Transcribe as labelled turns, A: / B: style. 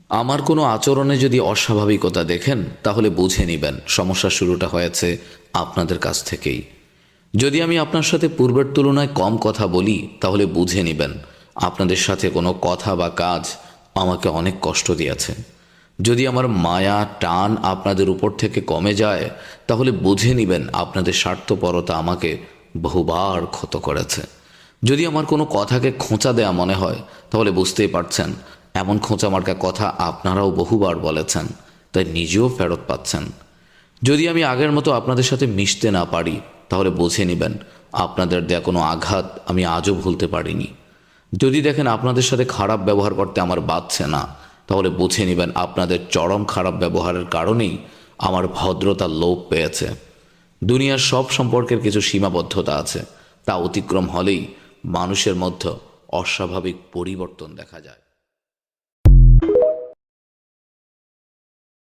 A: আমার কোনো আচরণে যদি অস্বাভাবিকতা দেখেন তাহলে বুঝে নেবেন সমস্যা শুরুটা হয়েছে আপনাদের কাছ থেকেই। যদি আমি আপনার সাথে পূর্বের তুলনায় কম কথা বলি তাহলে বুঝে নেবেন আপনাদের সাথে কোনো কথা বা কাজ আমাকে অনেক কষ্ট দিয়েছে। যদি আমার মায়া টান আপনাদের উপর থেকে কমে যায় তাহলে বুঝে নেবেন আপনাদের স্বার্থপরতা আমাকে বহুবার ক্ষত করেছে। যদি আমার কোনো কথাকে খোঁচা দেয়া মনে হয় তাহলে বুঝতেই পারছেন এমন খোঁচা মার্কা কথা আপনারাও বহুবার বলেছেন, তাই নিজেও ফেরত পাচ্ছেন। যদি আমি আগের মতো আপনাদের সাথে মিশতে না পারি তাহলে বুঝে নেবেন আপনাদের দেয়া কোনো আঘাত আমি আজও ভুলতে পারিনি। যদি দেখেন আপনাদের সাথে খারাপ ব্যবহার করতে আমার বাধছে না তাহলে বুঝে নেবেন আপনাদের চরম খারাপ ব্যবহারের কারণেই আমার ভদ্রতা লোপ পেয়েছে। দুনিয়ার সব সম্পর্কের কিছু সীমাবদ্ধতা আছে, তা অতিক্রম হলেই মানুষের মধ্যে অস্বাভাবিক পরিবর্তন দেখা যায়।